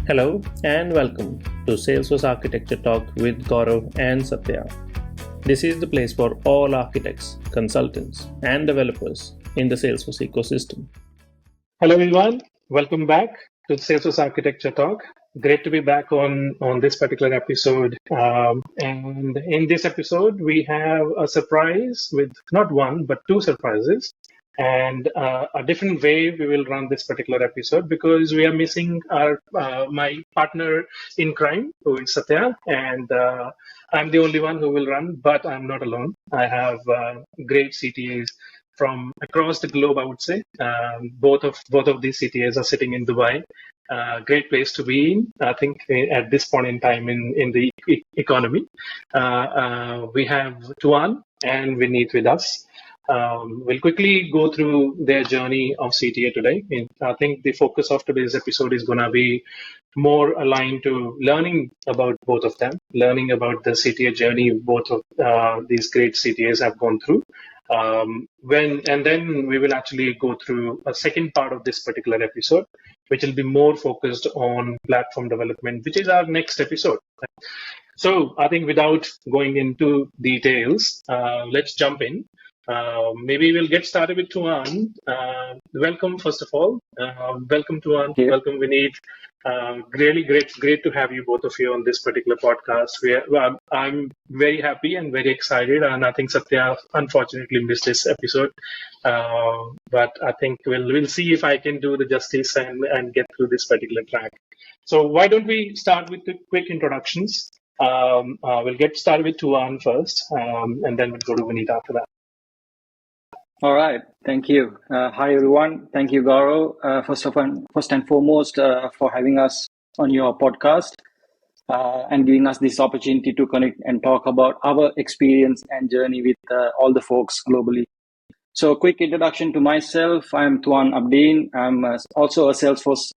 Hello and welcome to Salesforce Architecture Talk with Gaurav and Satya. This is the place for all architects, consultants, and developers in the Salesforce ecosystem. Hello everyone, welcome back to the Salesforce Architecture Talk. Great to be back on this particular episode. And in this episode, we have a surprise with not one, but two surprises. And a different way we will run this particular episode because we are missing our my partner in crime, who is Satya, and I'm the only one who will run, but I'm not alone. I have great CTAs from across the globe, I would say. Both of these CTAs are sitting in Dubai. Great place to be in, I think, at this point in time in the economy. We have Tuan and Vineet with us. We'll quickly go through their journey of CTA today. I think the focus of today's episode is going to be more aligned to learning about both of them, learning about the CTA journey both of these great CTAs have gone through. And then we will actually go through a second part of this particular episode, which will be more focused on platform development, which is our next episode. So I think without going into details, let's jump in. Maybe we'll get started with Tuan. Welcome, first of all. Welcome, Tuan. Welcome, Vineet. Really great to have you, both of you, on this particular podcast. I'm very happy and very excited, and I think Satya unfortunately missed this episode. But I think we'll see if I can do the justice and get through this particular track. So why don't we start with the quick introductions? We'll get started with Tuan first, and then we'll go to Vineet after that. All right. Thank you. Hi, everyone. Thank you, Gaurav. First and foremost, for having us on your podcast and giving us this opportunity to connect and talk about our experience and journey with all the folks globally. So, quick introduction to myself. I'm Tuan Abdeen. I'm also a Salesforce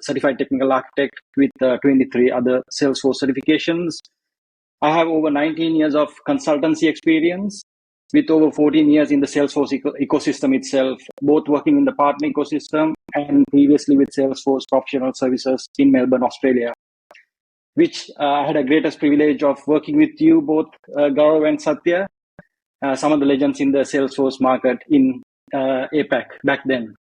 certified technical architect with 23 other Salesforce certifications. I have over 19 years of consultancy experience, with over 14 years in the Salesforce ecosystem itself, both working in the partner ecosystem and previously with Salesforce Professional Services in Melbourne, Australia, which I had a greatest privilege of working with you both, Gaurav and Satya, some of the legends in the Salesforce market in APAC back then.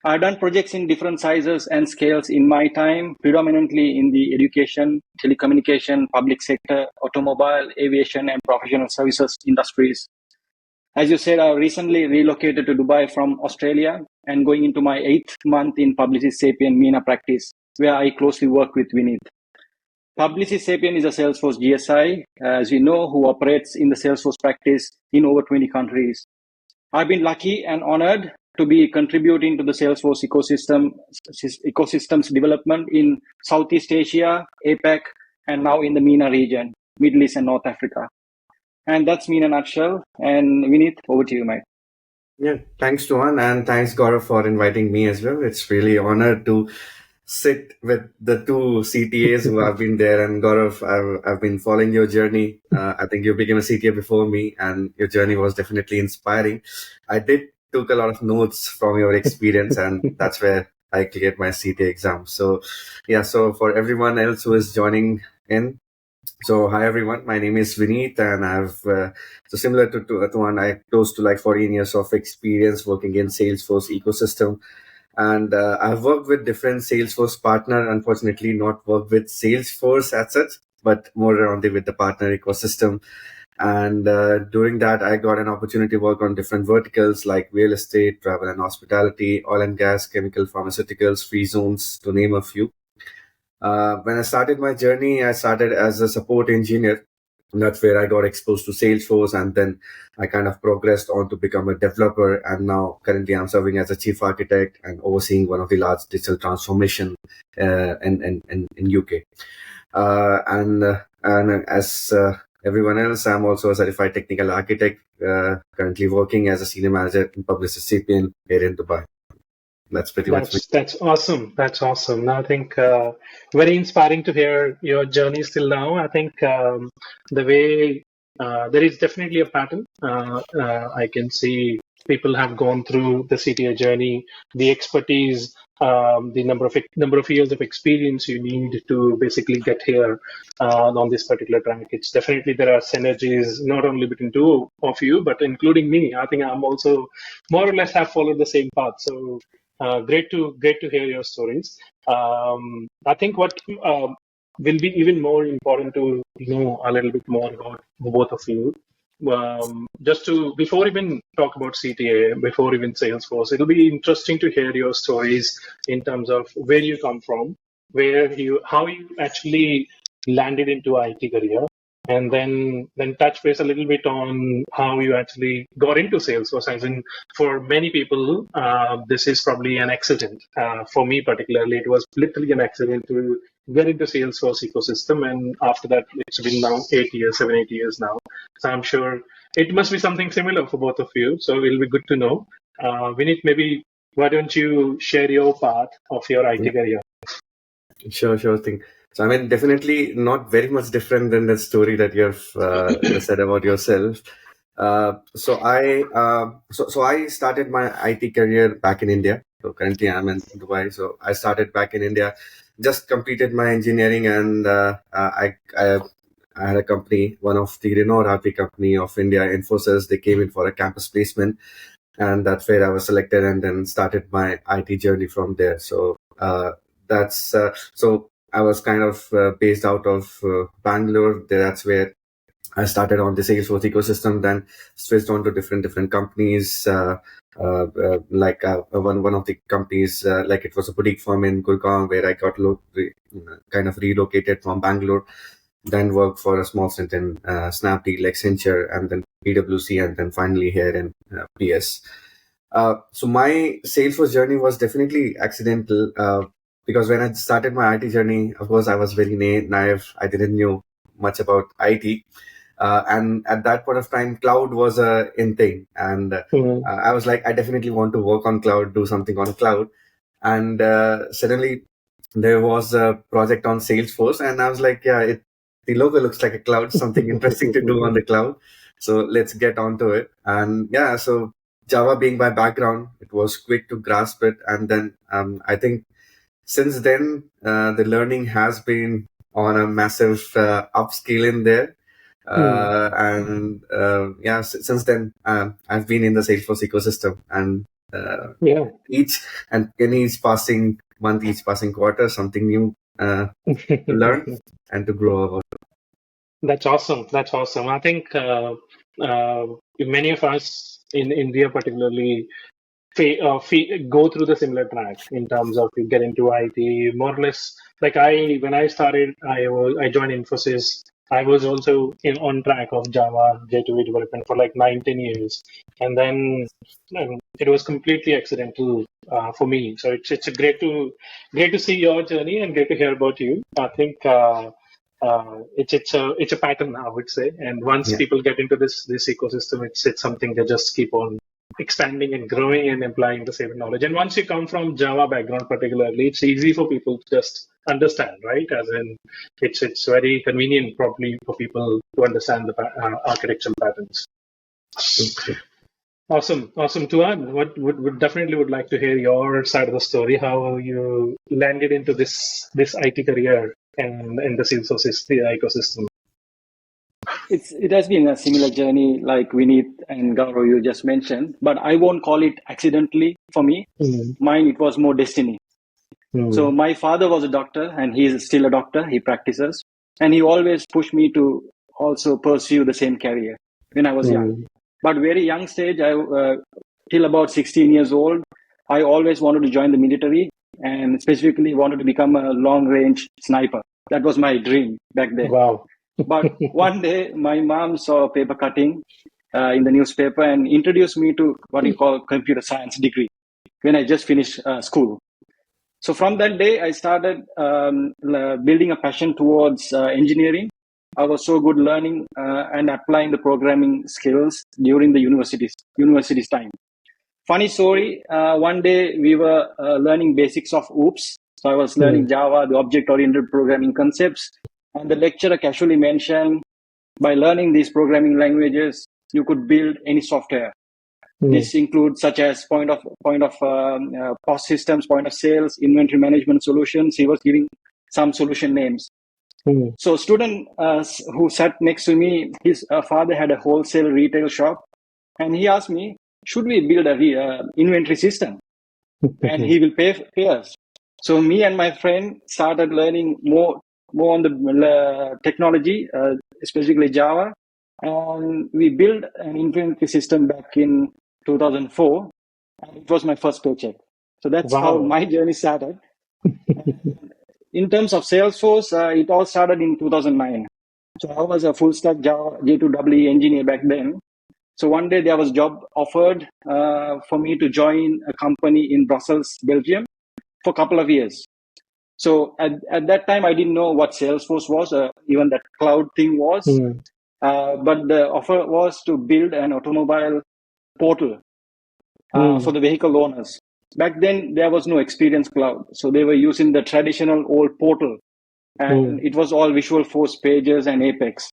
I've done projects in different sizes and scales in my time, predominantly in the education, telecommunication, public sector, automobile, aviation, and professional services industries. As you said, I recently relocated to Dubai from Australia and going into my 8th month in Publicis Sapient MENA practice, where I closely work with Vineet. Publicis Sapient is a Salesforce GSI, as you know, who operates in the Salesforce practice in over 20 countries. I've been lucky and honored to be contributing to the Salesforce ecosystem's development in Southeast Asia, APAC, and now in the MENA region, Middle East and North Africa. And that's me in a nutshell. And Vineet, over to you, mate. Yeah, thanks, Tuan, and thanks, Gaurav, for inviting me as well. It's really an honor to sit with the two CTAs who have been there. And Gaurav, I've been following your journey. I think you became a CTA before me, and your journey was definitely inspiring. I took a lot of notes from your experience, and that's where I cleared my CTA exam. So, yeah, so for everyone else who is joining in, so hi everyone, my name is Vineet, and I've so similar to Tuan, I close to like 14 years of experience working in Salesforce ecosystem, and I've worked with different Salesforce partner. Unfortunately, not worked with Salesforce as such, but more around with the partner ecosystem. And during that, I got an opportunity to work on different verticals like real estate, travel and hospitality, oil and gas, chemical, pharmaceuticals, free zones, to name a few. When I started my journey, I started as a support engineer. And that's where I got exposed to Salesforce, and then I kind of progressed on to become a developer. And now currently I'm serving as a chief architect and overseeing one of the large digital transformation in UK. And as everyone else, I'm also a certified technical architect, currently working as a senior manager in Publicis Sapient here in Dubai. That's pretty much me. That's awesome. That's awesome. I think very inspiring to hear your journey still now. I think the way there is definitely a pattern. I can see people have gone through the CTA journey, the expertise the number of years of experience you need to basically get here on this particular track. It's definitely there are synergies not only between two of you, but including me. I think I'm also more or less have followed the same path. So great to hear your stories. I think what will be even more important to know a little bit more about both of you. Just to before even talk about CTA, before even Salesforce, it'll be interesting to hear your stories in terms of where you come from, how you actually landed into IT career, and then touch base a little bit on how you actually got into Salesforce. As in, for many people, this is probably an accident. For me particularly, it was literally an accident to get into Salesforce ecosystem, and after that, it's been now 7, 8 years now. So I'm sure it must be something similar for both of you. So it'll be good to know. Vineet, maybe why don't you share your path of your IT career? Sure thing. So, I mean, definitely not very much different than the story that you've said about yourself. So I started my IT career back in India. So currently I'm in Dubai. So I started back in India, just completed my engineering, and I had a company, one of the renowned RP company of India, Infosys. They came in for a campus placement, and that's where I was selected, and then started my IT journey from there. So so I was kind of based out of Bangalore. That's where I started on the Salesforce ecosystem, then switched on to different companies. Like one of the companies, like it was a boutique firm in Gurgaon, where I got kind of relocated from Bangalore. Then worked for a small stint in Snapdeal, Accenture, and then PwC, and then finally here in PS. So my Salesforce journey was definitely accidental, because when I started my IT journey, of course, I was very naive. I didn't know much about IT. And at that point of time, cloud was a in thing. And I was like, I definitely want to work on cloud, do something on cloud. And suddenly there was a project on Salesforce, and I was like, yeah, the logo looks like a cloud, something interesting to do on the cloud. So let's get onto it. And yeah, so Java being my background, it was quick to grasp it. And then I think since then, the learning has been on a massive upscale in there. Since then, I've been in the Salesforce ecosystem, and each passing month, each passing quarter, something new to learn and to grow about. That's awesome. I think many of us in India, particularly, go through the similar track in terms of you get into IT. More or less, like when I started, I joined Infosys. I was also on track of Java J2E development for like 9-10 years, and then it was completely accidental for me. So it's a great to see your journey and great to hear about you. I think it's a pattern, I would say, and once people get into this ecosystem, it's something they just keep on expanding and growing and applying the same knowledge. And once you come from Java background, particularly, it's easy for people to just understand, right? As in, it's very convenient probably for people to understand the architectural patterns. Awesome. Tuan, would definitely like to hear your side of the story, how you landed into this IT career and in the Salesforce ecosystem. It has been a similar journey like Vineet and Gaurav you just mentioned, but I won't call it accidentally for me. Mine, it was more destiny. So my father was a doctor, and he is still a doctor. He practices, and he always pushed me to also pursue the same career when I was young. But very young stage, till about 16 years old, I always wanted to join the military, and specifically wanted to become a long-range sniper. That was my dream back then. Wow. But one day, my mom saw a paper cutting in the newspaper and introduced me to what you call computer science degree when I just finished school. So from that day, I started building a passion towards engineering. I was so good learning and applying the programming skills during the university's time. Funny story, one day we were learning basics of OOPS. So I was learning Java, the object-oriented programming concepts. And the lecturer casually mentioned, by learning these programming languages, you could build any software. This includes such as point of POS systems, point of sales, inventory management solutions. He was giving some solution names. So student who sat next to me, his father had a wholesale retail shop, and he asked me, should we build a inventory system and he will pay us? So me and my friend started learning more on the technology, specifically Java, and we built an inventory system back in 2004, and it was my first paycheck. So that's how my journey started. In terms of Salesforce, it all started in 2009. So I was a full stack Java J2EE engineer back then. So one day there was a job offered for me to join a company in Brussels, Belgium, for a couple of years. So at that time, I didn't know what Salesforce was, even that cloud thing was. But the offer was to build an automobile portal for the vehicle owners. Back then, there was no Experience Cloud. So they were using the traditional old portal. And it was all Visualforce pages and Apex.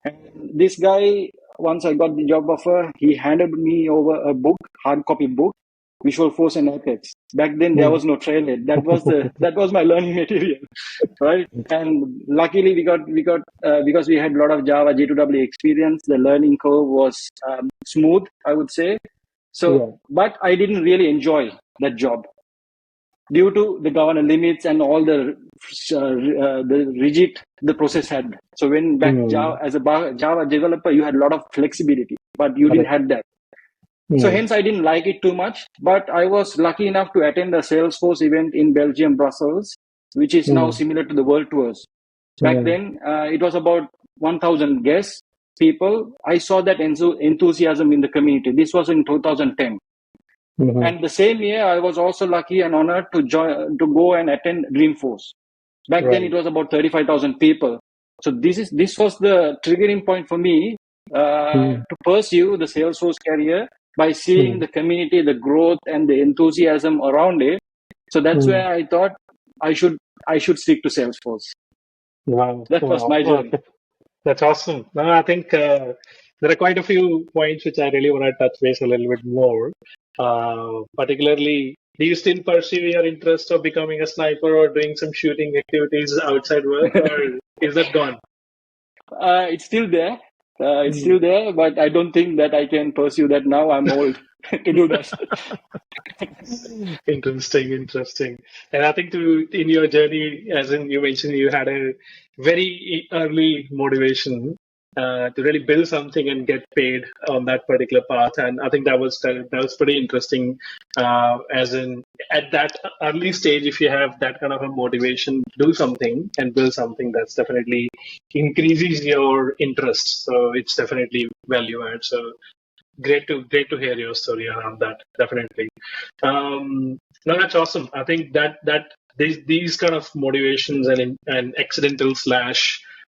And this guy, once I got the job offer, he handed me over a book, hard copy book, Visualforce and Apex. Back then, there was no Trailhead. That was my learning material, right? And luckily, we got because we had a lot of Java J2EE experience. The learning curve was smooth, I would say. So, but I didn't really enjoy that job due to the governance limits and all the rigid the process had. So when back Java, as a Java developer, you had a lot of flexibility, but you didn't have that. So hence I didn't like it too much, but I was lucky enough to attend a Salesforce event in Belgium, Brussels, which is now similar to the World Tours. Back then, it was about 1,000 guests, people. I saw that enthusiasm in the community. This was in 2010. And the same year, I was also lucky and honored to go and attend Dreamforce. Back then, it was about 35,000 people. So this was the triggering point for me to pursue the Salesforce career by seeing the community, the growth, and the enthusiasm around it. So that's where I thought I should stick to Salesforce. Wow, that was my journey. That's awesome. No, I think there are quite a few points which I really want to touch base a little bit more. Particularly, do you still pursue your interest of becoming a sniper or doing some shooting activities outside work, or is that gone? It's still there. It's still there, but I don't think that I can pursue that now. I'm old to do that. Interesting. And I think in your journey, as in you mentioned, you had a very early motivation to really build something and get paid on that particular path. And I think that was pretty interesting. As in at that early stage, if you have that kind of a motivation to do something and build something, that's definitely increases your interest. So it's definitely value add. So great to hear your story around that. Definitely. No, that's awesome. I think that these kind of motivations and accidental /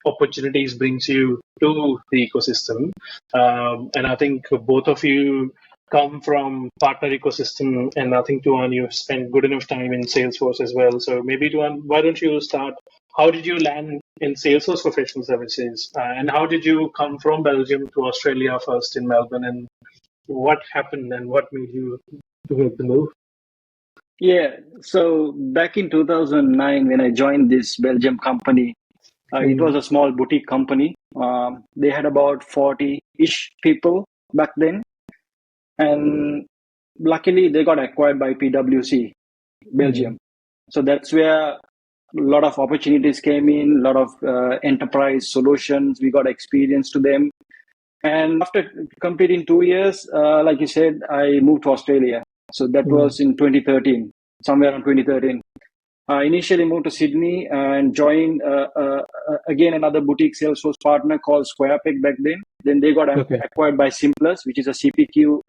opportunities brings you to the ecosystem. And I think both of you come from partner ecosystem, and I think Tuan, you've spent good enough time in Salesforce as well. So maybe Tuan, why don't you start? How did you land in Salesforce professional services, and how did you come from Belgium to Australia first in Melbourne, and what happened and what made you to make the move? Yeah, so back in 2009, when I joined this Belgium company, it was a small boutique company. They had about 40-ish people back then. And luckily, they got acquired by PwC, Belgium. So that's where a lot of opportunities came in, a lot of enterprise solutions. We got experience to them. And after completing 2 years, like you said, I moved to Australia. So that was in 2013, somewhere around 2013. Initially moved to Sydney and joined again another boutique Salesforce partner called SquarePeg back then. Then they got acquired by Simplus, which is a CPQ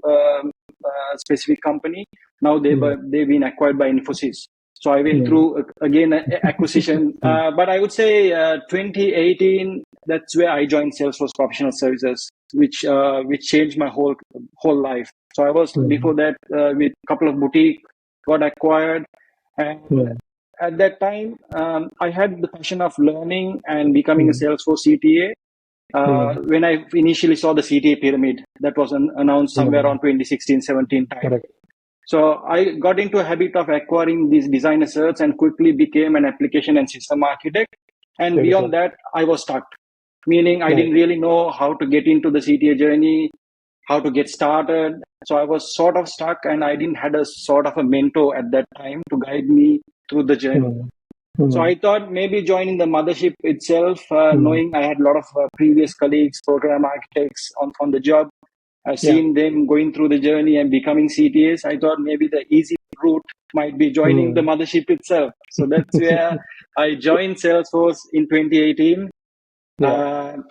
specific company. Now they've been acquired by Infosys. So I went through again acquisition. But I would say 2018, that's where I joined Salesforce Professional Services, which changed my whole life. So I was before that with a couple of boutique, got acquired, and at that time I had the passion of learning and becoming a Salesforce CTA. when I initially saw the CTA pyramid that was announced somewhere around 2016-17 time. Correct. So I got into a habit of acquiring these designer certs and quickly became an application and system architect. And beyond that, I was stuck, meaning I didn't really know how to get into the CTA journey, how to get started. So I was sort of stuck, and I didn't had a sort of a mentor at that time to guide me through the journey. So I thought maybe joining the mothership itself, knowing I had a lot of previous colleagues, program architects on the job. I've seen them going through the journey and becoming CTAs. I thought maybe the easy route might be joining the mothership itself. So that's where I joined Salesforce in 2018.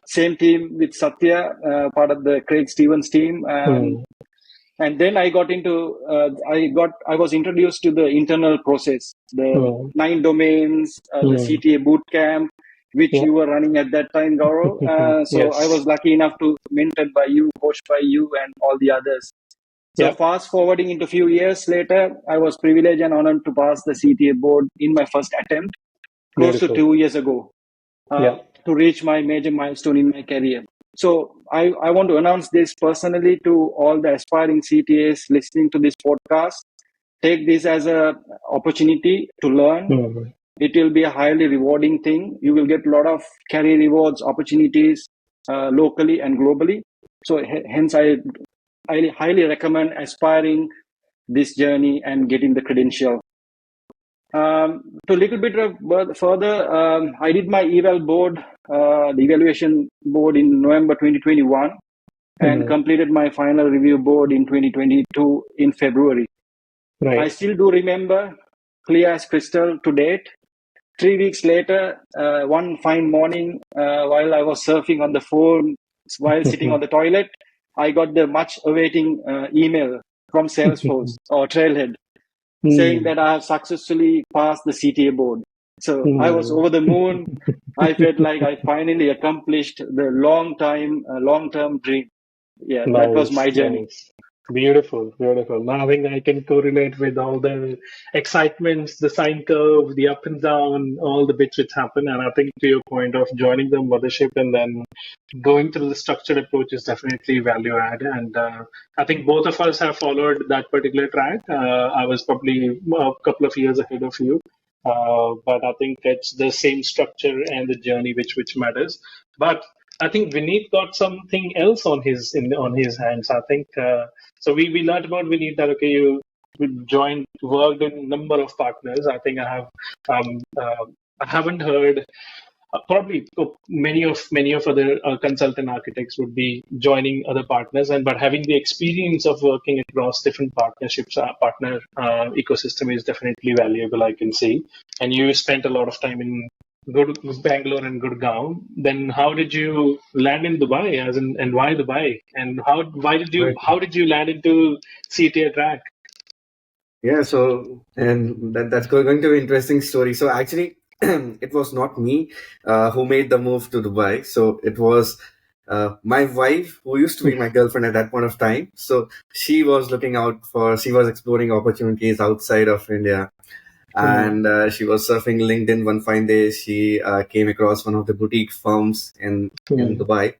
Same team with Satya, part of the Craig Stevens team. And then I got into, I was introduced to the internal process, the 9 domains, the CTA bootcamp, which you were running at that time, Gaurav. So I was lucky enough to mentored by you, coached by you, and all the others. So fast forwarding into a few years later, I was privileged and honored to pass the CTA board in my first attempt, close to 2 years ago, to reach my major milestone in my career. So I want to announce this personally to all the aspiring CTAs listening to this podcast. Take this as an opportunity to learn. It will be a highly rewarding thing. You will get a lot of career rewards, opportunities locally and globally. So hence I highly recommend aspiring this journey and getting the credential. To a little bit further, I did my eval board, the evaluation board in November 2021 and completed my final review board in 2022 in February. I still do remember, clear as crystal to date. 3 weeks later, one fine morning, while I was surfing on the phone, while sitting on the toilet, I got the much awaiting email from Salesforce or Trailhead saying that I have successfully passed the CTA board. So I was over the moon. I felt like I finally accomplished the long-term dream. Yeah, that was my journey. Beautiful. Now I think I can correlate with all the excitements, the sine curve, the up and down, all the bits which happen. And I think to your point of joining the mothership and then going through the structured approach is definitely value add. And I think both of us have followed that particular track. I was probably a couple of years ahead of you. But I think it's the same structure and the journey which matters. But I think Vineet got something else on his hands. I think so. We learned about Vineet that you joined, worked in a number of partners. I think I haven't heard. Probably many of other consultant architects would be joining other partners, but having the experience of working across different partnerships, partner ecosystem is definitely valuable. I can see, and you spent a lot of time in Bangalore and Gurgaon. Then how did you land in Dubai? And why Dubai? And how did you land into CTA track? Yeah, so and that's going to be an interesting story. So actually, it was not me who made the move to Dubai. So it was my wife, who used to be my girlfriend at that point of time. So she was she was exploring opportunities outside of India. And she was surfing LinkedIn one fine day. She came across one of the boutique firms in Dubai.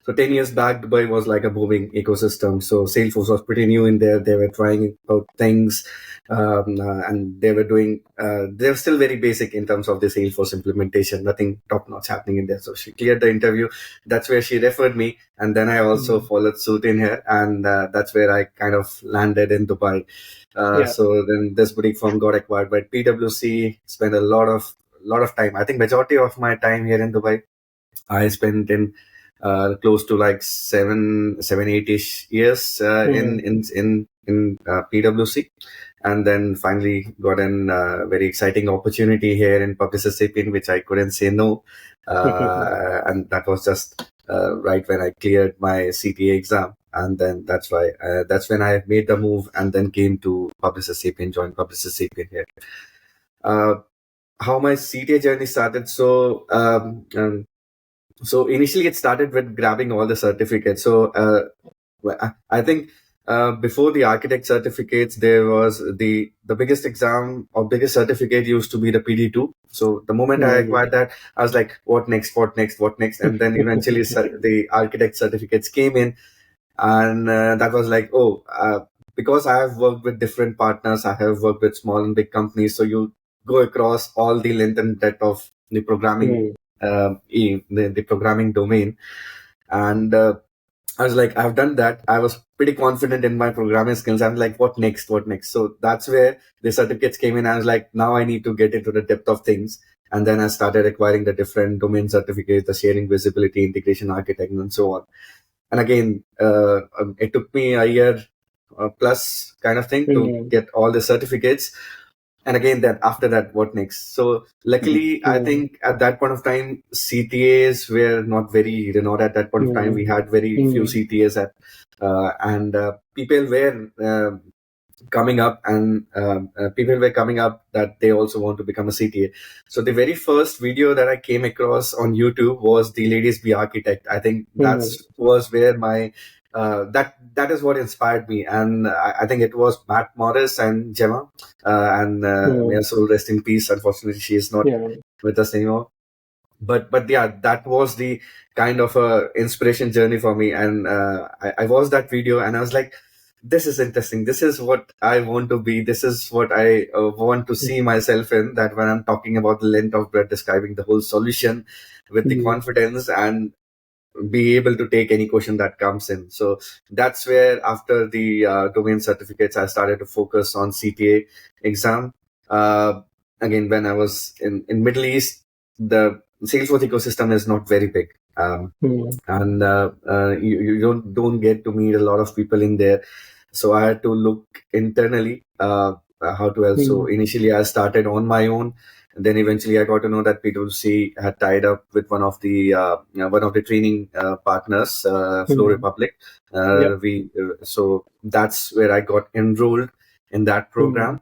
So 10 years back, Dubai was like a booming ecosystem. So Salesforce was pretty new in there. They were trying out things, and they were doing. They were still very basic in terms of the Salesforce implementation. Nothing top notch happening in there. So she cleared the interview. That's where she referred me, and then I also followed suit in here, and that's where I kind of landed in Dubai. So then this boutique firm got acquired by PwC. Spent a lot of time. I think majority of my time here in Dubai, I spent in close to like 8-ish years in PwC, and then finally got a very exciting opportunity here in Publicis Sapient, which I couldn't say no, and that was just right when I cleared my CTA exam. And then that's when I made the move and then came to Publicis Sapient, joined Publicis Sapient here. How my CTA journey started. So initially it started with grabbing all the certificates. So I think before the architect certificates, there was the biggest exam or biggest certificate used to be the PD2. So the moment I acquired that, I was like, what next, what next, what next? And then eventually the architect certificates came in, and that was like, because I have worked with different partners, I have worked with small and big companies, so you go across all the length and breadth of the programming, the programming domain. And I was like, I've done that. I was pretty confident in my programming skills. I'm like, what next? What next? So that's where the certificates came in. I was like, now I need to get into the depth of things. And then I started acquiring the different domain certificates, the sharing, visibility, integration, architect, and so on. And again, it took me a year plus kind of thing to get all the certificates. And again, then after that, what next? So luckily, I think at that point of time, CTAs were not very renowned. At that point of time, we had very few CTAs and people were coming up, and people were coming up that they also want to become a CTA. So the very first video that I came across on YouTube was the Ladies Be Architect. I think that was where my that is what inspired me, and I think it was Matt Morris and Gemma, and may her soul rest in peace. Unfortunately, she is not with us anymore. But yeah, that was the kind of inspiration journey for me, and I watched that video, and I was like, this is interesting. This is what I want to be. This is what I want to see myself in. That when I'm talking about the length of bread, describing the whole solution with the confidence and be able to take any question that comes in. So that's where after the domain certificates, I started to focus on CTA exam. Again, when I was in Middle East, the Salesforce ecosystem is not very big. And you don't get to meet a lot of people in there. So I had to look internally how to help. So initially I started on my own. And then eventually I got to know that PwC had tied up with one of the training partners, Flow Republic. So that's where I got enrolled in that program.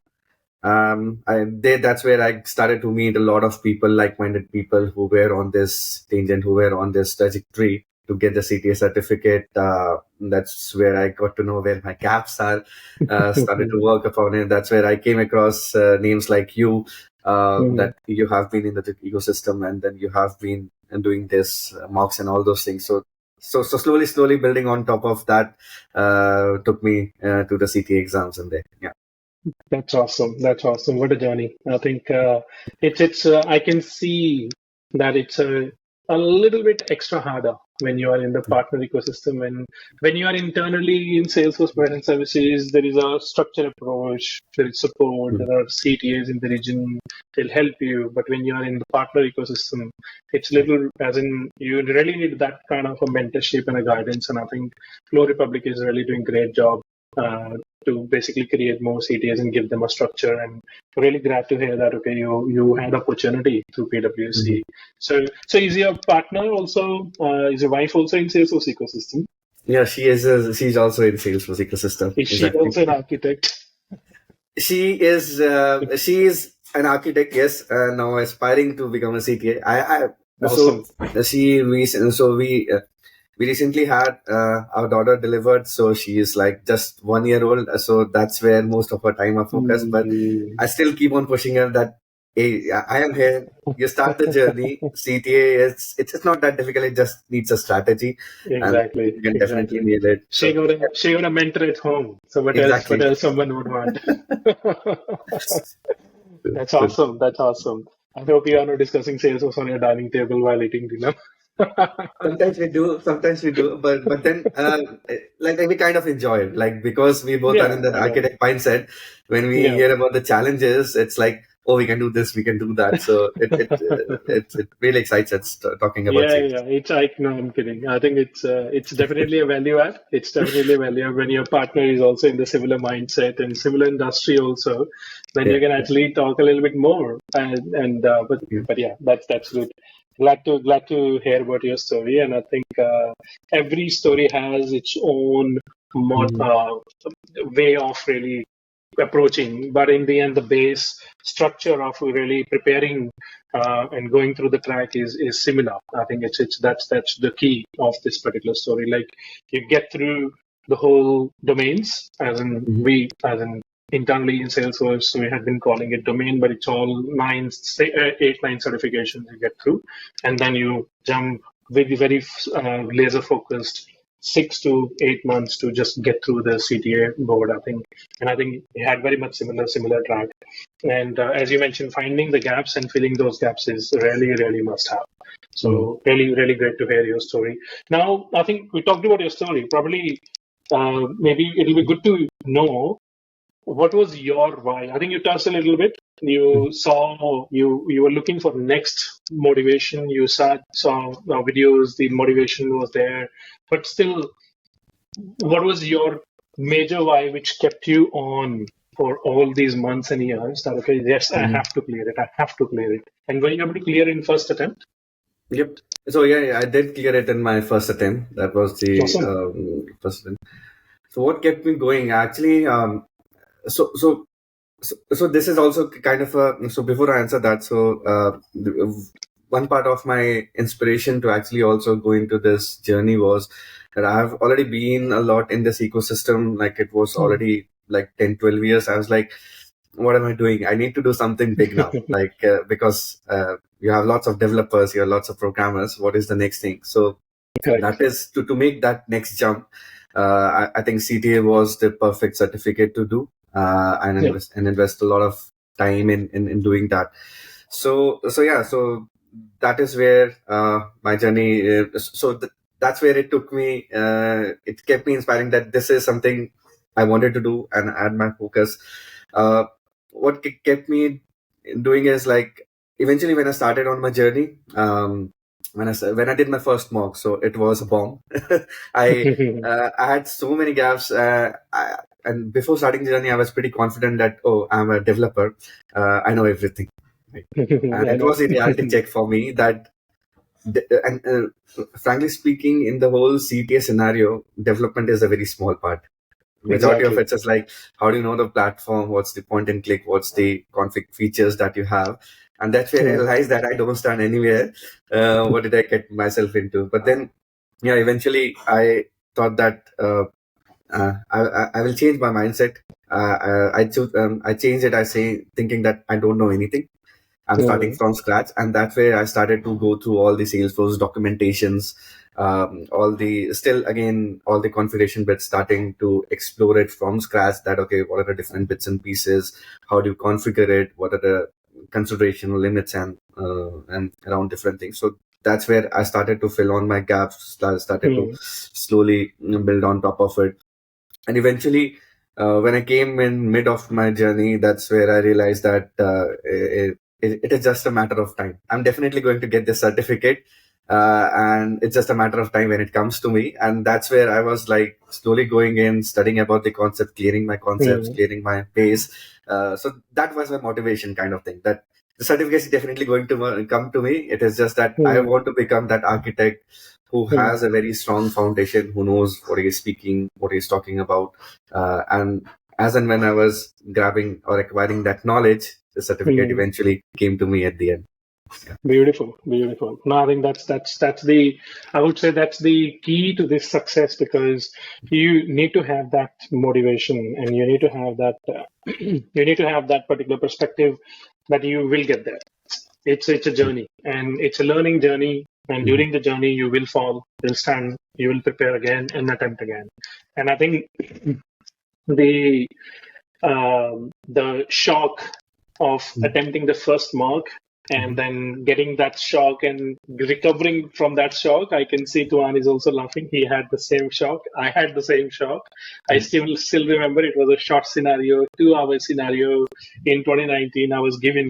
That's where I started to meet a lot of people, like-minded people who were on this tangent, who were on this trajectory to get the CTA certificate. That's where I got to know where my gaps are, started to work upon it. That's where I came across names like you, that you have been in the ecosystem, and then you have been doing this mocks and all those things. So slowly building on top of that took me to the CTA exams in there. Yeah. That's awesome. That's awesome. What a journey. I think it's I can see that it's a little bit extra harder when you are in the partner ecosystem, and when you are internally in Salesforce Professional Services, there is a structured approach, there is support, there are CTAs in the region, they'll help you. But when you are in the partner ecosystem, it's little, as in you really need that kind of a mentorship and a guidance. And I think Flow Republic is really doing a great job to basically create more CTAs and give them a structure. And really glad to hear that, okay, you had opportunity through PwC. So is your partner also, is your wife also in Salesforce ecosystem? Yeah, she is. She's also in Salesforce ecosystem. Is she also an architect? She is an architect, yes. Now aspiring to become a CTA. Awesome. We recently had our daughter delivered, so she is like just 1 year old. So that's where most of her time are focused. But I still keep on pushing her that, hey, I am here. You start the journey. CTA it's not that difficult. It just needs a strategy. Exactly. And you can definitely nail it. She got a mentor at home. So what else someone would want? That's awesome. That's awesome. I hope you are not discussing Salesforce on your dining table while eating dinner. Sometimes we do, but then like we kind of enjoy it, like, because we both are in that architect mindset. When we hear about the challenges, it's like, oh, we can do this, we can do that. So it really excites us talking about it. It's like, no, I'm kidding. I think it's definitely a value add. It's definitely a value add when your partner is also in the similar mindset and similar industry also. Then you can actually talk a little bit more. But yeah, that's good. Glad to hear about your story, and I think every story has its own way of really approaching. But in the end, the base structure of really preparing and going through the track is similar. I think that's the key of this particular story. Like, you get through the whole domains, as in internally in Salesforce, we had been calling it domain, but it's all 8-9 certifications you get through. And then you jump very, very laser focused 6 to 8 months to just get through the CTA board, I think. And I think it had very much similar track. And as you mentioned, finding the gaps and filling those gaps is really, really must have. So really, really great to hear your story. Now, I think we talked about your story. Probably, maybe it'll be good to know what was your why. I think you touched a little bit. You saw you were looking for next motivation. You saw videos. The motivation was there, but still, what was your major why which kept you on for all these months and years? That okay, yes, I have to clear it. I have to clear it. And were you able to clear in first attempt? Yep. So yeah, I did clear it in my first attempt. That was the first attempt. So what kept me going? Actually, so this is also kind of a. So before I answer that, one part of my inspiration to actually also go into this journey was that I've already been a lot in this ecosystem. Like it was already like 10, 12 years. I was like, what am I doing? I need to do something big now. Because you have lots of developers, you have lots of programmers. What is the next thing? So that is to make that next jump. I think CTA was the perfect certificate to do and invest a lot of time in doing that. So that is where my journey. That's where it took me. It kept me inspiring that this is something I wanted to do and add my focus. What kept me doing is like eventually when I started on my journey. When I did my first mock, so it was a bomb. I had so many gaps, and before starting the journey, I was pretty confident that I'm a developer, I know everything. Right? And it was a reality check for me that, frankly speaking, in the whole CTA scenario, development is a very small part. Majority of it's just like, how do you know the platform? What's the point and click? What's the config features that you have? And that's where I realized that I don't stand anywhere. What did I get myself into? But then, eventually I thought that I will change my mindset. I changed it. Thinking that I don't know anything. I'm starting from scratch, and that's where I started to go through all the Salesforce documentations, all the configuration bits, starting to explore it from scratch. That okay, what are the different bits and pieces? How do you configure it? What are the consideration limits and around different things? So that's where I started to fill on my gaps. Started to slowly build on top of it, and eventually. When I came in mid of my journey, that's where I realized that it is just a matter of time. I'm definitely going to get this certificate, and it's just a matter of time when it comes to me. And that's where I was like slowly going in, studying about the concept, clearing my concepts, clearing my pace. So that was my motivation kind of thing, that the certificate is definitely going to come to me. It is just that I want to become that architect who has a very strong foundation, who knows what he is speaking, what he is talking about. And as and when I was grabbing or acquiring that knowledge, the certificate eventually came to me at the end. Yeah. Beautiful. No, I think I would say that's the key to this success, because you need to have that motivation and you need to have that particular perspective that you will get there. It's a journey, and it's a learning journey. And during the journey, you will fall, you'll stand, you will prepare again and attempt again. And I think the shock of attempting the first mock and then getting that shock and recovering from that shock, I can see Tuan is also laughing. He had the same shock. I had the same shock. I still remember it was a short scenario, 2-hour scenario in 2019 I was given,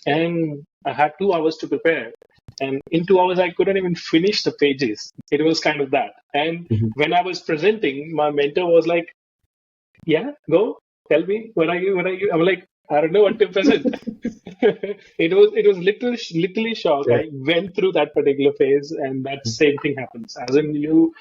and I had 2 hours to prepare. And in 2 hours, I couldn't even finish the pages. It was kind of that. And when I was presenting, my mentor was like, yeah, go, tell me, what are you? I'm like, I don't know what to present. It was literally shock. I went through that particular phase, and that same thing happens. As in you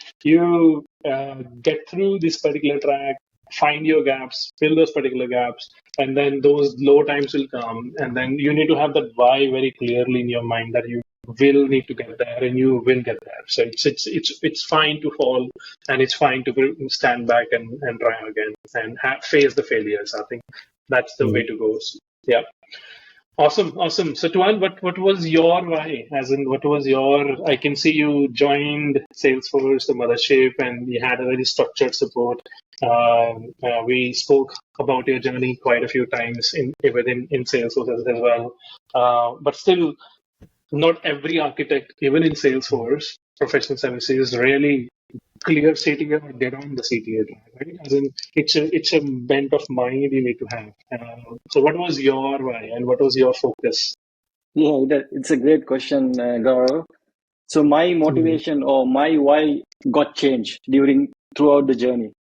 get through this particular track, find your gaps, fill those particular gaps, and then those low times will come. And then you need to have that why very clearly in your mind, that you will need to get there, and you will get there. So it's fine to fall, and it's fine to stand back and try again and face the failures. I think that's the way to go. So, yeah. Awesome. So, Tuan, what was your why? As in, what was your? I can see you joined Salesforce, the mothership, and you had a very structured support. We spoke about your journey quite a few times in Salesforce as well. But still, not every architect, even in Salesforce professional services, really clear CTA or get on the CTA track, right? As in, it's a bent of mind you need to have. So, what was your why and what was your focus? Yeah, it's a great question, Gaurav. So my motivation or my why got changed throughout the journey.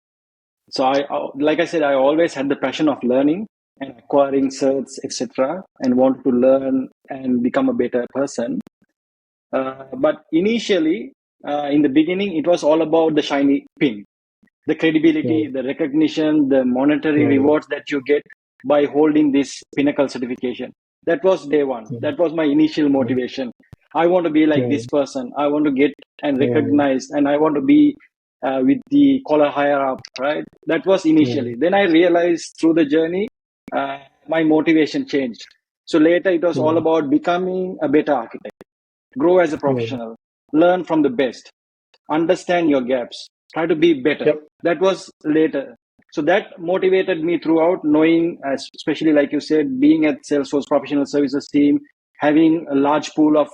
So like I said, I always had the passion of learning and acquiring certs, etc., and wanted to learn and become a better person. But initially, in the beginning, it was all about the shiny pin, the credibility, the recognition, the monetary rewards that you get by holding this pinnacle certification. That was day one. That was my initial motivation. I want to be like this person. I want to get and recognized, and I want to be with the collar higher up, right? That was initially. Then I realized through the journey, my motivation changed. So later it was all about becoming a better architect, grow as a professional, learn from the best, understand your gaps, try to be better. Yep. That was later. So that motivated me throughout, knowing, especially like you said, being at Salesforce professional services team, having a large pool of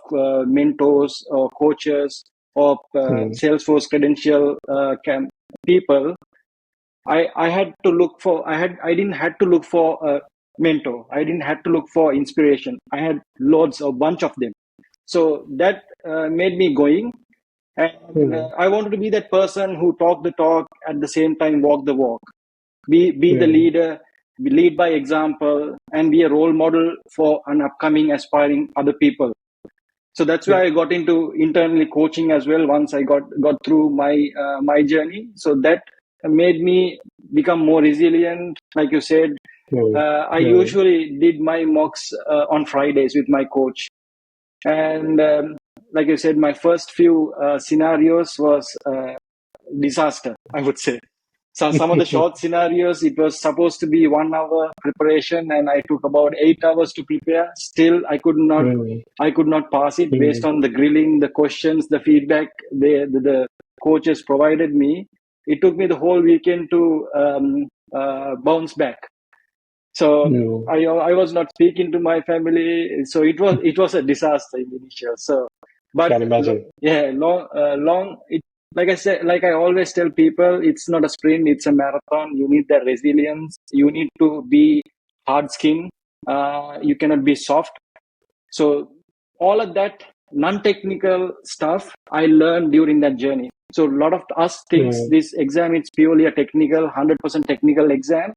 mentors or coaches or Salesforce credential people. I had to look for, I didn't have to look for a mentor. I didn't have to look for inspiration. I had loads, a bunch of them. So that made me going. And I wanted to be that person who talk the talk, at the same time walk the walk. Be the leader, lead by example, and be a role model for an upcoming aspiring other people. So that's why I got into internally coaching as well once I got through my journey. So that made me become more resilient. Like you said, I usually did my mocks on Fridays with my coach. And like you said, my first few scenarios was disaster, I would say. So some of the short scenarios, it was supposed to be 1 hour preparation, and I took about 8 hours to prepare. Still, I could not pass it based on the grilling, the questions, the feedback the coaches provided me. It took me the whole weekend to bounce back. So I was not speaking to my family. So it was a disaster in the initial. So, but Can imagine. Like I said, like I always tell people, it's not a sprint, it's a marathon. You need that resilience. You need to be hard skinned. You cannot be soft. So all of that non-technical stuff I learned during that journey. So a lot of us thinks this exam is purely a technical, 100% technical exam.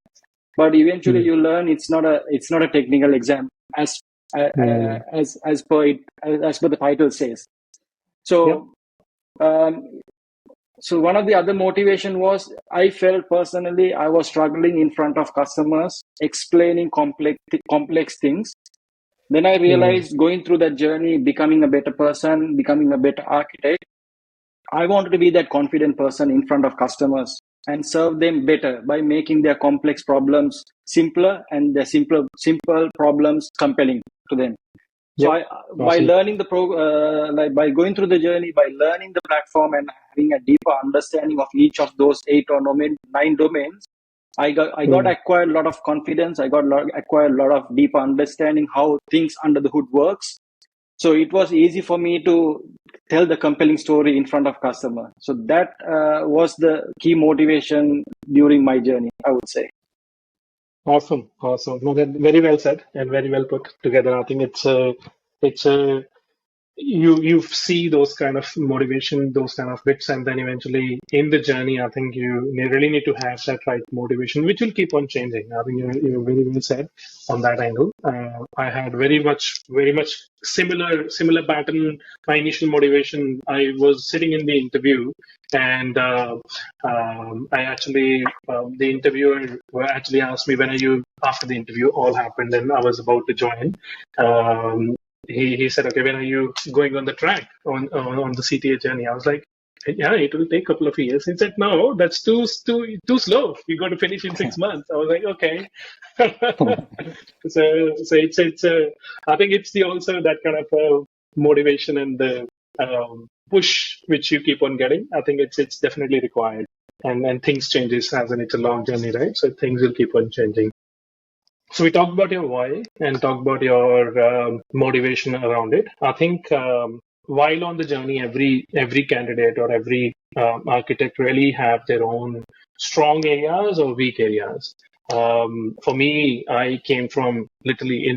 But eventually you learn it's not a technical exam as per the title says. So so one of the other motivation was I felt personally I was struggling in front of customers explaining complex things. Then I realized going through that journey, becoming a better person, becoming a better architect, I wanted to be that confident person in front of customers and serve them better by making their complex problems simpler and their simple problems compelling to them. So by learning by going through the journey, by learning the platform and having a deeper understanding of each of those 8 or 9 domains, I got acquired a lot of confidence. I acquired a lot of deeper understanding how things under the hood works. So it was easy for me to tell the compelling story in front of customer. So that was the key motivation during my journey, I would say. Awesome. No, that very well said and very well put together. I think it's a you see those kind of motivation, those kind of bits, and then eventually in the journey, I think you really need to have that right motivation, which will keep on changing. I think you very well said on that angle. I had very much similar pattern. My initial motivation, I was sitting in the interview, and I actually the interviewer actually asked me, when are you, after the interview all happened and I was about to join. he said, okay, when are you going on the track on the CTA journey? I was like, yeah, it will take a couple of years. He said, no, that's too slow. You got to finish in 6 months. I was like, okay. So it's I think it's the also that kind of motivation and the push which you keep on getting. I think it's definitely required, and things changes as in it's a long journey, right? So things will keep on changing. So we talked about your why and talked about your motivation around it. I think while on the journey, every candidate or every architect really have their own strong areas or weak areas. For me, I came from literally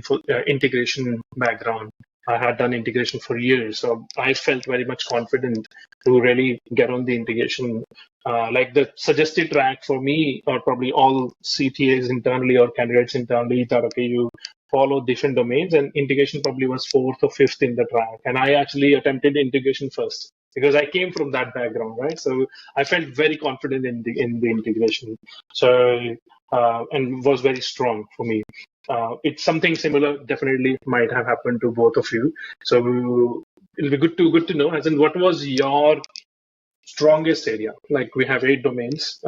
integration background. I had done integration for years, so I felt very much confident to really get on the integration. Like the suggested track for me, or probably all CTAs internally or candidates internally, thought, okay, you follow different domains, and integration probably was fourth or fifth in the track. And I actually attempted integration first because I came from that background, right? So I felt very confident in the integration. So and was very strong for me. It's something similar. Definitely might have happened to both of you. So it'll be good to know. As in, what was your strongest area? Like we have 8 domains.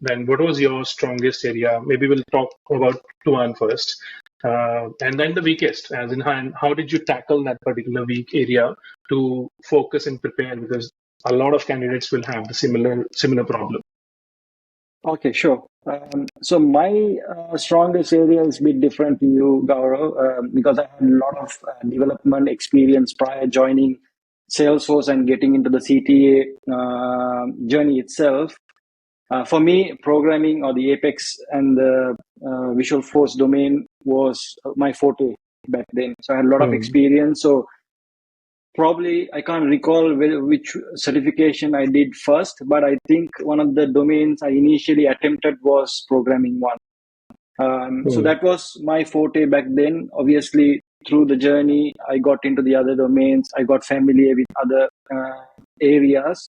Then what was your strongest area? Maybe we'll talk about Tuan first. And then the weakest, as in how did you tackle that particular weak area to focus and prepare? Because a lot of candidates will have the similar problem. Okay, sure. So my strongest area is a bit different to you, Gaurav, because I had a lot of development experience prior joining Salesforce and getting into the CTA journey itself. For me, programming or the Apex and the Visual Force domain was my forte back then. So I had a lot of experience. So probably I can't recall which certification I did first, but I think one of the domains I initially attempted was programming one. So that was my forte back then. Obviously, through the journey, I got into the other domains. I got familiar with other areas.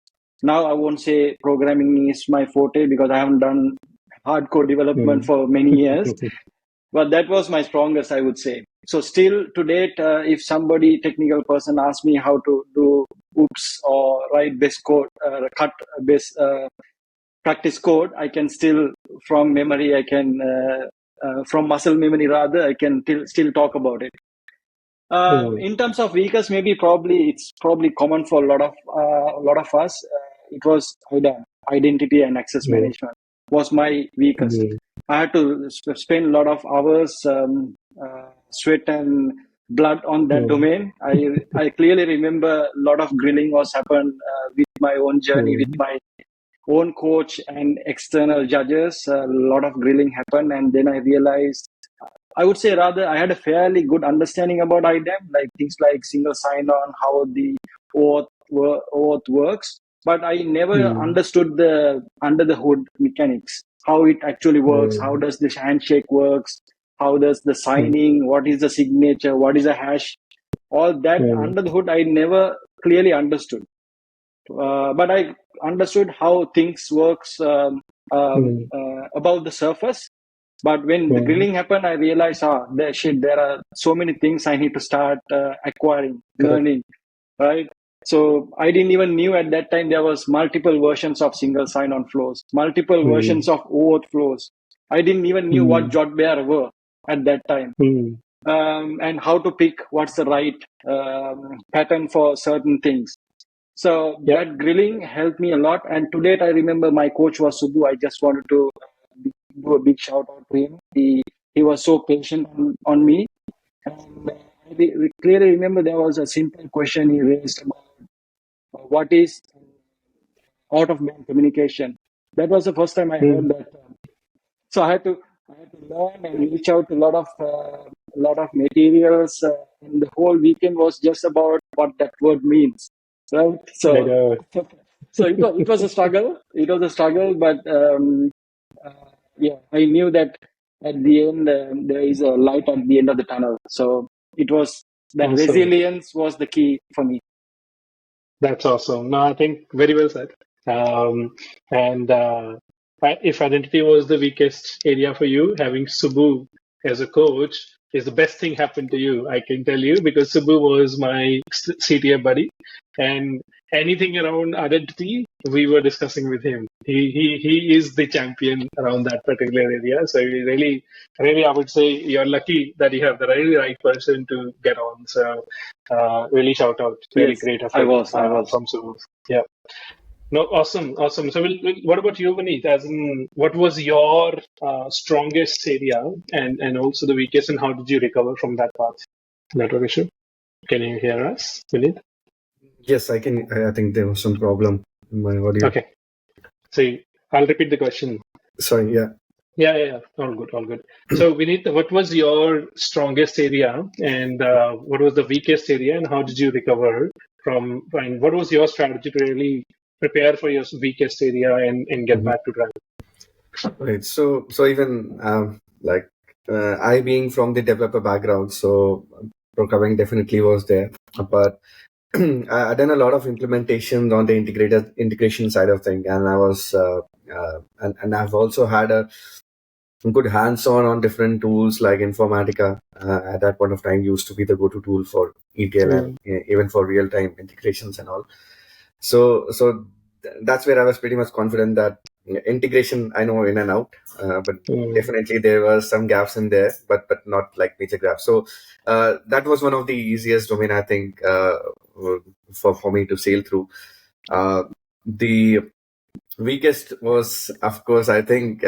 Now I won't say programming is my forte because I haven't done hardcore development for many years. But that was my strongest, I would say. So still to date, if somebody technical person asks me how to do oops or write best code, cut best practice code, I can still from memory, I can from muscle memory rather, I can still talk about it. In terms of weakest, it's probably common for a lot of us. It was identity and access management was my weakest. I had to spend a lot of hours, sweat and blood on that domain. I clearly remember a lot of grilling was happened with my own journey, with my own coach and external judges. A lot of grilling happened, and then I realized, I would say rather, I had a fairly good understanding about IDEM, like things like single sign-on, how the OAuth works, but I never understood the under the hood mechanics, how it actually works, how does the handshake works, how does the signing, what is the signature, what is a hash, all that under the hood I never clearly understood. But I understood how things works above the surface. But when the grilling happened, I realized, there are so many things I need to start acquiring, learning, right? So I didn't even knew at that time there was multiple versions of single sign-on flows, multiple versions of OAuth flows. I didn't even knew what JotBear were at that time, and how to pick what's the right pattern for certain things. So that grilling helped me a lot. And to date, I remember my coach was Subbu. I just wanted to do a big shout out to him. He was so patient on me. And I clearly remember there was a simple question he raised about what is out-of-band communication. That was the first time I heard that. So I had to learn and reach out to a lot of materials. And the whole weekend was just about what that word means. Right? So it was a struggle. It was a struggle, but I knew that at the end there is a light at the end of the tunnel. So it was that awesome. Resilience was the key for me. That's awesome. No, I think very well said. If identity was the weakest area for you, having Subbu as a coach is the best thing happened to you, I can tell you, because Subbu was my CTA buddy, and anything around identity, we were discussing with him. He is the champion around that particular area. So really, I would say you're lucky that you have the really right person to get on. So really shout out, really Yes, great I effort was. from Subbu. Yeah. No, awesome. So, what about you, Vineet? As in, what was your strongest area and also the weakest, and how did you recover from that path? Network issue. Can you hear us, Vineet? Yes, I can. I think there was some problem in my audio. Okay. So I'll repeat the question. Sorry. Yeah. Yeah. All good. So, Vineet, what was your strongest area, and what was the weakest area, and how did you recover from? And what was your strategy to really prepare for your weakest area and get back to track? Right. So even I being from the developer background, so programming definitely was there, but I done a lot of implementation on the integration side of thing, and I was and I've also had a good hands-on different tools like Informatica. At that point of time, used to be the go-to tool for ETL and even for real-time integrations and all. So that's where I was pretty much confident that integration I know in and out, but definitely there were some gaps in there, but not like major gaps. So that was one of the easiest domain I think for me to sail through. The weakest was, of course, I think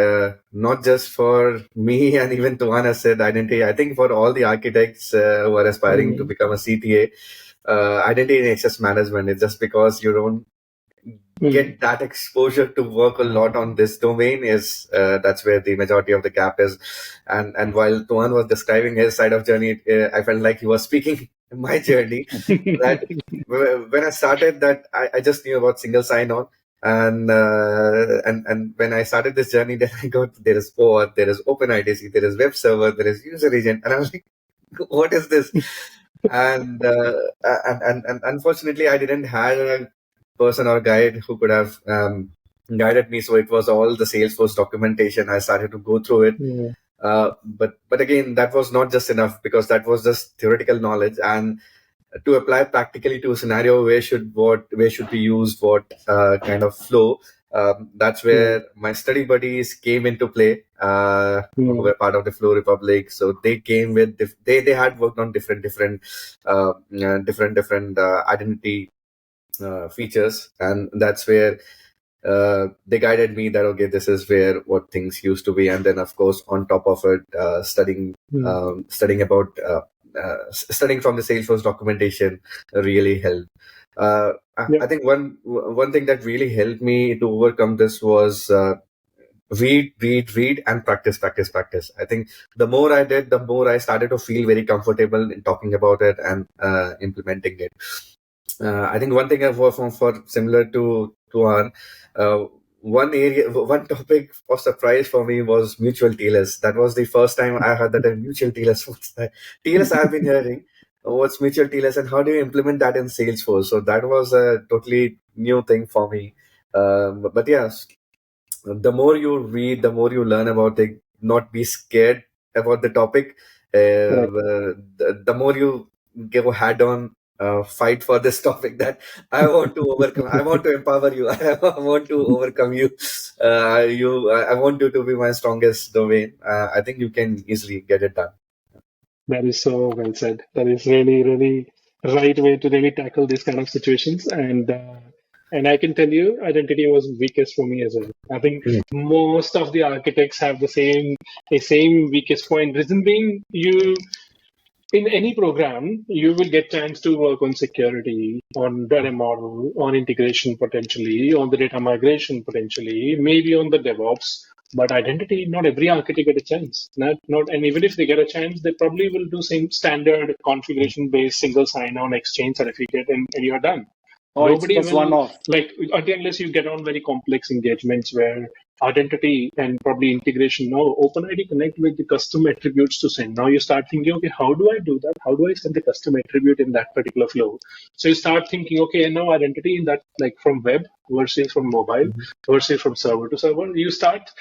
not just for me and even Tuan has said identity. I think for all the architects who are aspiring to become a CTA, identity and access management is just because you don't get that exposure to work a lot on this domain is that's where the majority of the gap is. And while Tuan was describing his side of journey, I felt like he was speaking my journey. That when I started that, I just knew about single sign-on. And when I started this journey, then I got there is OAuth, there is OpenIDC, there is web server, there is user agent, and I was like, what is this? and unfortunately, I didn't have a person or guide who could have guided me. So it was all the Salesforce documentation. I started to go through it. But again, that was not just enough because that was just theoretical knowledge, and to apply practically to a scenario where should be used, what kind of flow. That's where my study buddies came into play, who were part of the Flow Republic. So they came with they had worked on different identity features, and that's where they guided me that okay, this is where what things used to be. And then of course on top of it, studying from the Salesforce documentation really helped. I think one thing that really helped me to overcome this was read and practice. I think the more I did, the more I started to feel very comfortable in talking about it and implementing it. I think one thing I've worked on for similar to Tuan, one topic of surprise for me was mutual TLS. That was the first time I heard that a mutual TLS. What's that? TLS I've been hearing. What's mutual TLS and how do you implement that in Salesforce? So that was a totally new thing for me. But yes, the more you read, the more you learn about it. Not be scared about the topic. The more you go head on. Fight for this topic that I want to overcome. I want to empower you. I want to overcome you. I want you to be my strongest domain. I think you can easily get it done. That is so well said. That is really, really right way to really tackle these kind of situations. And I can tell you, identity was weakest for me as well. I think most of the architects have the same weakest point. Reason being, in any program, you will get chance to work on security, on data model, on integration potentially, on the data migration potentially, maybe on the DevOps. But identity, not every architect get a chance. And even if they get a chance, they probably will do same standard configuration-based single sign-on exchange certificate, and you're done. Nobody it's one off. Like unless you get on very complex engagements where identity and probably integration. Now, OpenID connect with the custom attributes to send. Now you start thinking, okay, how do I do that? How do I send the custom attribute in that particular flow? So you start thinking, okay, and now identity in that, like from web versus from mobile versus from server to server. You start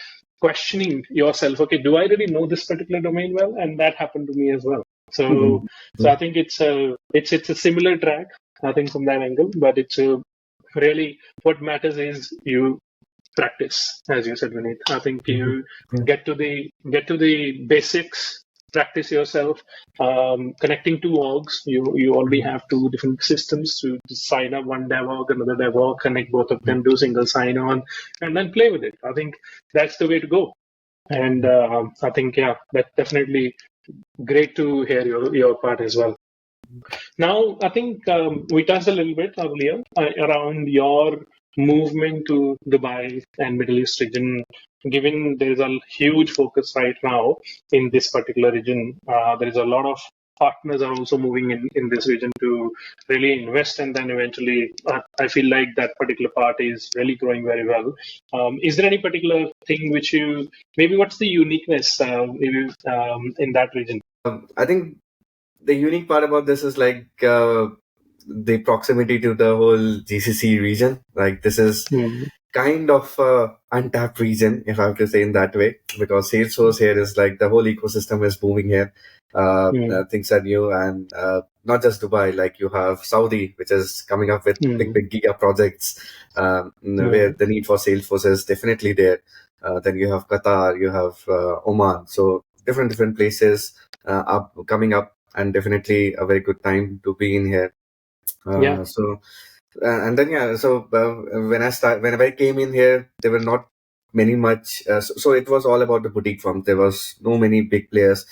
questioning yourself, okay, do I really know this particular domain well? And that happened to me as well. So I think it's a similar track, I think, from that angle, but it's really what matters is you practice, as you said, Vineet. I think you get to the basics, practice yourself. Connecting two orgs, you already have two different systems to sign up one dev org, another dev org, connect both of them, do single sign on, and then play with it. I think that's the way to go. And I think, yeah, that's definitely great to hear your part as well. Now, I think we touched a little bit earlier around your movement to Dubai and Middle East region. Given there is a huge focus right now in this particular region, there is a lot of partners are also moving in this region to really invest, and then eventually I feel like that particular part is really growing very well. Is there any particular thing which maybe what's the uniqueness in that region? I think the unique part about this is like the proximity to the whole GCC region. Like this is kind of untapped region, if I have to say in that way, because Salesforce here is like the whole ecosystem is booming here. Things are new, and not just Dubai. Like you have Saudi, which is coming up with big giga projects, where the need for Salesforce is definitely there. Then you have Qatar, you have Oman. So different places are coming up, and definitely a very good time to be in here. So and then so whenever I came in here, there were not many much. So it was all about the boutique firms. There was no many big players.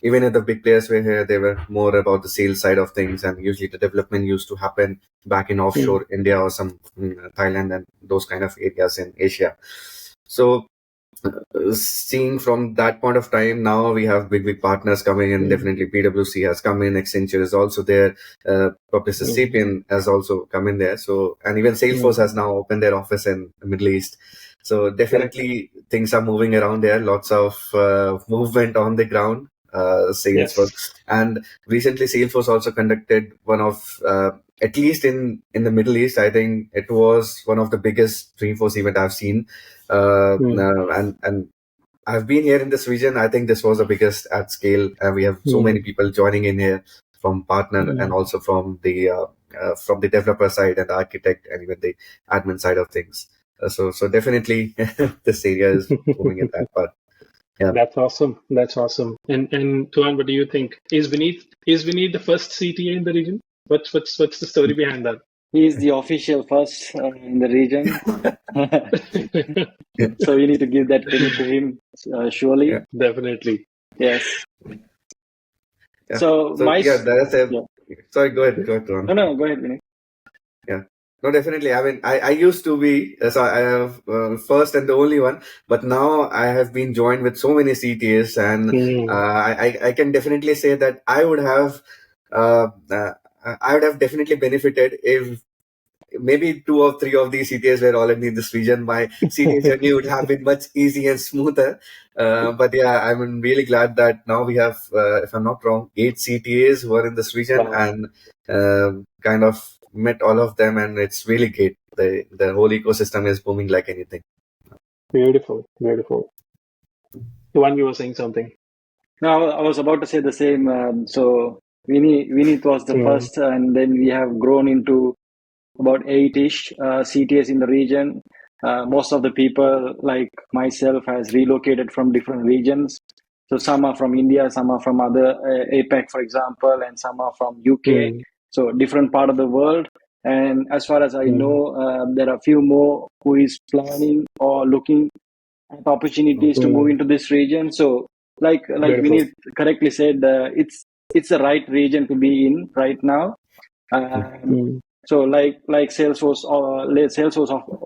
Even if the big players were here, they were more about the sales side of things, and usually the development used to happen back in offshore India or some Thailand and those kind of areas in Asia. So seeing from that point of time, now we have big partners coming in. Definitely PwC has come in, Accenture is also there, Publicis Sapient has also come in there. So, and even Salesforce has now opened their office in the Middle East. So definitely things are moving around there. Lots of movement on the ground. Salesforce, and recently Salesforce also conducted one of at least in the Middle East, I think it was one of the biggest Dreamforce event I've seen. And I've been here in this region. I think this was the biggest at scale. We have so many people joining in here from partner and also from the developer side and the architect and even the admin side of things. So definitely this area is moving in that part. Yeah. That's awesome. And Tuan, what do you think? Is Vineet the first CTA in the region? What's the story behind that? He is the official first in the region. So we need to give that credit to him, surely. Yeah. Definitely. Yes. Yeah. So my... Sorry, go ahead, Tuan. No, go ahead, Vineet. Yeah. No, definitely. I mean, I used to be, so I have first and the only one, but now I have been joined with so many CTAs, and I can definitely say that I would have definitely benefited if maybe 2 or 3 of these CTAs were already in this region. My CTA journey would have been much easier and smoother. But yeah, I'm really glad that now we have, if I'm not wrong, 8 CTAs who are in this region, and kind of met all of them, and it's really great. The whole ecosystem is booming like anything. Beautiful. Tuan, you were saying something. No, I was about to say the same. So Vineet was the first, and then we have grown into about 8-ish CTAs in the region. Most of the people, like myself, has relocated from different regions. So some are from India, some are from other APAC, for example, and some are from UK. So different part of the world. And as far as I know, there are a few more who is planning or looking at opportunities to move into this region. So like Vineet correctly said, it's the right region to be in right now. So like Salesforce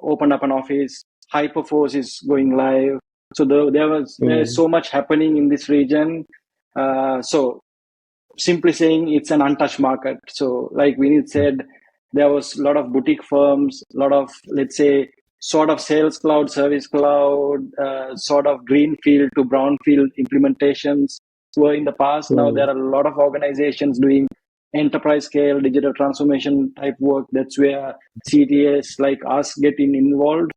opened up an office, Hyperforce is going live. So there's so much happening in this region. So simply saying, it's an untouched market. So like Vineet said, there was a lot of boutique firms, a lot of, let's say, sort of sales cloud, service cloud, sort of greenfield to brownfield implementations were in the past. Now there are a lot of organizations doing enterprise scale digital transformation type work. That's where CTAs like us get involved.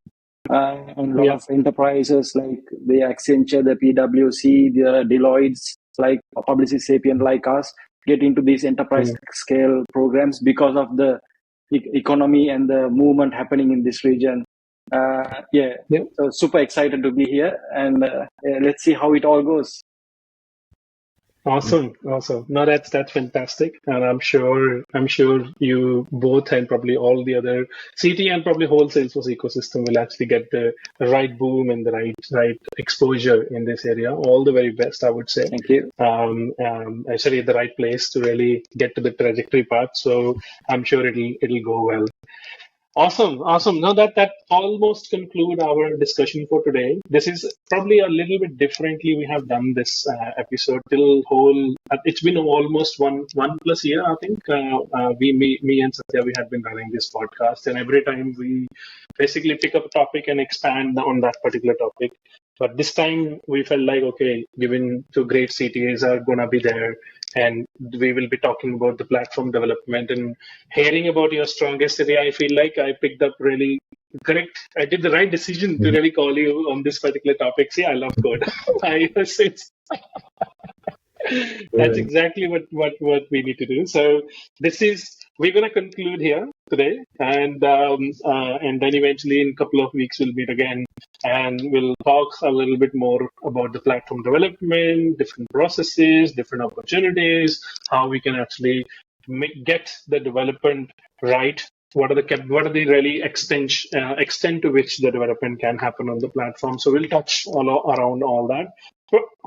and a lot of enterprises like the Accenture, the PwC, the Deloitte's, like Publicis Sapient like us, get into these enterprise scale programs because of the economy and the movement happening in this region. So super excited to be here, and let's see how it all goes. Awesome. No, that's fantastic, and I'm sure you both and probably all the other CT and probably whole Salesforce ecosystem will actually get the right boom and the right exposure in this area. All the very best, I would say. Thank you. Actually, at the right place to really get to the trajectory path. So I'm sure it'll go well. Awesome. Now that almost conclude our discussion for today. This is probably a little bit differently. We have done this episode till whole. It's been almost one plus year, I think. Me and Satya, we had been running this podcast, and every time we basically pick up a topic and expand on that particular topic. But this time we felt like, okay, given two great CTAs are gonna be there, and we will be talking about the platform development and hearing about your strongest area. I feel like I picked up really correct. I did the right decision to really call you on this particular topic. See, I love code. That's exactly what we need to do. So we're going to conclude here today, and then eventually in a couple of weeks we'll meet again, and we'll talk a little bit more about the platform development, different processes, different opportunities, how we can actually get the development right. What are the really extent to which the development can happen on the platform? So we'll touch around all that.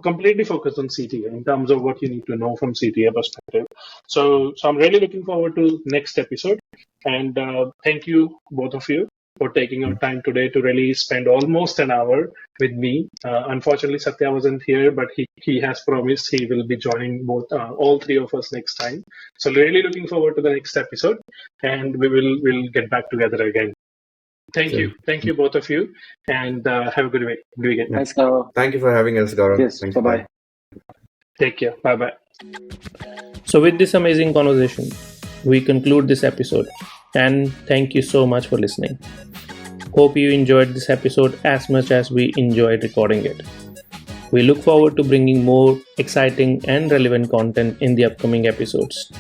Completely focused on CTA in terms of what you need to know from CTA perspective. So I'm really looking forward to next episode, and thank you both of you for taking your time today to really spend almost an hour with me. Unfortunately, Satya wasn't here, but he has promised he will be joining all three of us next time. So really looking forward to the next episode, and we'll get back together again. Thank you both of you, and have a good weekend. Thanks, Gaurav. Thank you for having us, Gaurav. Yes, bye-bye. Take care. Bye-bye. So with this amazing conversation, we conclude this episode, and thank you so much for listening. Hope you enjoyed this episode as much as we enjoyed recording it. We look forward to bringing more exciting and relevant content in the upcoming episodes.